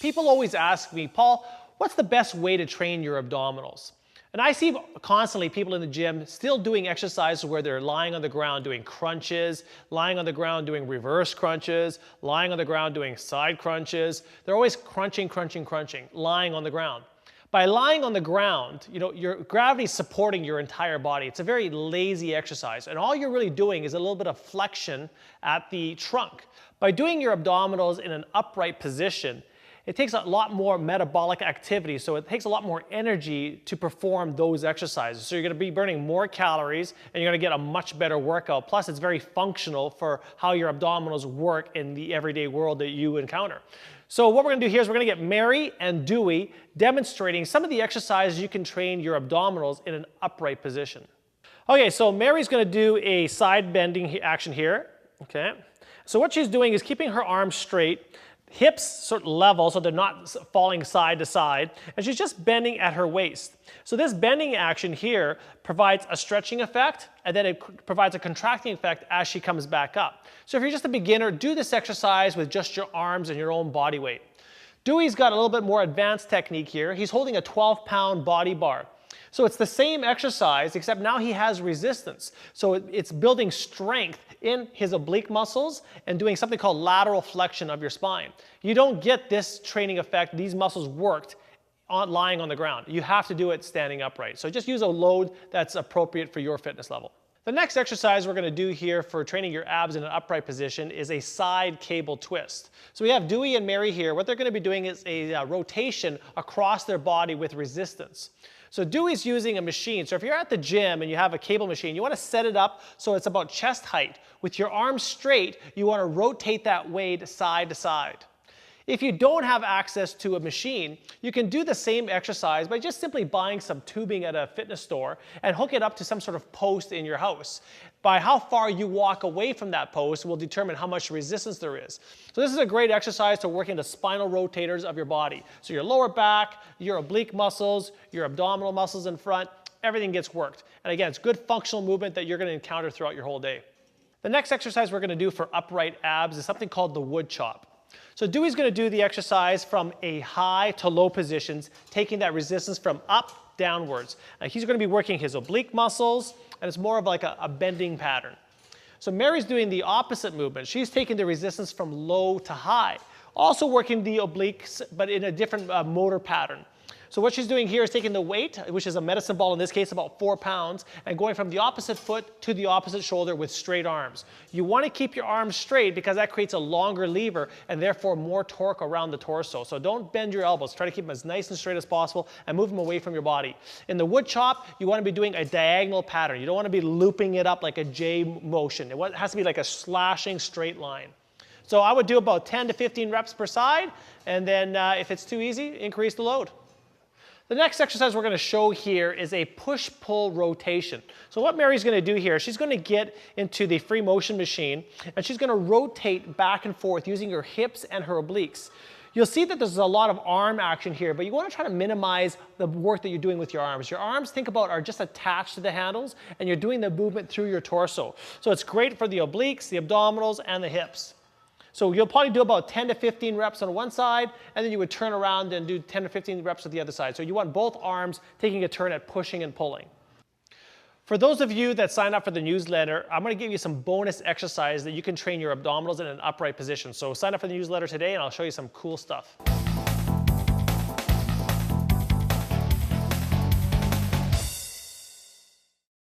People always ask me, Paul, what's the best way to train your abdominals? And I see constantly people in the gym still doing exercises where they're lying on the ground doing crunches, lying on the ground doing reverse crunches, lying on the ground doing side crunches. They're always crunching, lying on the ground. By lying on the ground, your gravity is supporting your entire body. It's a very lazy exercise. And all you're really doing is a little bit of flexion at the trunk. By doing your abdominals in an upright position, it takes a lot more metabolic activity, so it takes a lot more energy to perform those exercises. So you're going to be burning more calories and you're going to get a much better workout. Plus, it's very functional for how your abdominals work in the everyday world that you encounter. So what we're going to do here is we're going to get Mary and Dewey demonstrating some of the exercises you can train your abdominals in an upright position. Okay, so Mary's going to do a side bending action here. Okay, so what she's doing is keeping her arms straight, hips sort of level so they're not falling side to side, and she's just bending at her waist. So this bending action here provides a stretching effect, and then it provides a contracting effect as she comes back up. So if you're just a beginner, do this exercise with just your arms and your own body weight. Dewey's got a little bit more advanced technique here. He's holding a 12-pound body bar. So it's the same exercise, except now he has resistance. So it's building strength in his oblique muscles and doing something called lateral flexion of your spine. You don't get this training effect, these muscles worked, lying on the ground. You have to do it standing upright. So just use a load that's appropriate for your fitness level. The next exercise we're going to do here for training your abs in an upright position is a side cable twist. So we have Dewey and Mary here. What they're going to be doing is a rotation across their body with resistance. So Dewey's using a machine. So if you're at the gym and you have a cable machine, you want to set it up so it's about chest height. With your arms straight, you want to rotate that weight side to side. If you don't have access to a machine, you can do the same exercise by just simply buying some tubing at a fitness store and hook it up to some sort of post in your house. By how far you walk away from that post will determine how much resistance there is. So this is a great exercise to work in the spinal rotators of your body. So your lower back, your oblique muscles, your abdominal muscles in front, everything gets worked. And again, it's good functional movement that you're going to encounter throughout your whole day. The next exercise we're going to do for upright abs is something called the wood chop. So Dewey's going to do the exercise from a high to low positions, taking that resistance from up downwards. He's going to be working his oblique muscles, and it's more of like a bending pattern. So Mary's doing the opposite movement. She's taking the resistance from low to high, also working the obliques, but in a different motor pattern. So what she's doing here is taking the weight, which is a medicine ball in this case, about 4 pounds, and going from the opposite foot to the opposite shoulder with straight arms. You want to keep your arms straight because that creates a longer lever and therefore more torque around the torso. So don't bend your elbows. Try to keep them as nice and straight as possible and move them away from your body. In the wood chop, you want to be doing a diagonal pattern. You don't want to be looping it up like a J motion. It has to be like a slashing straight line. So I would do about 10 to 15 reps per side, and then if it's too easy, increase the load. The next exercise we're going to show here is a push-pull rotation. So what Mary's going to do here, she's going to get into the free motion machine and she's going to rotate back and forth using her hips and her obliques. You'll see that there's a lot of arm action here, but you want to try to minimize the work that you're doing with your arms. Your arms, think about, are just attached to the handles and you're doing the movement through your torso. So it's great for the obliques, the abdominals, and the hips. So you'll probably do about 10 to 15 reps on one side, and then you would turn around and do 10 to 15 reps on the other side. So you want both arms taking a turn at pushing and pulling. For those of you that sign up for the newsletter, I'm going to give you some bonus exercise that you can train your abdominals in an upright position. So sign up for the newsletter today and I'll show you some cool stuff.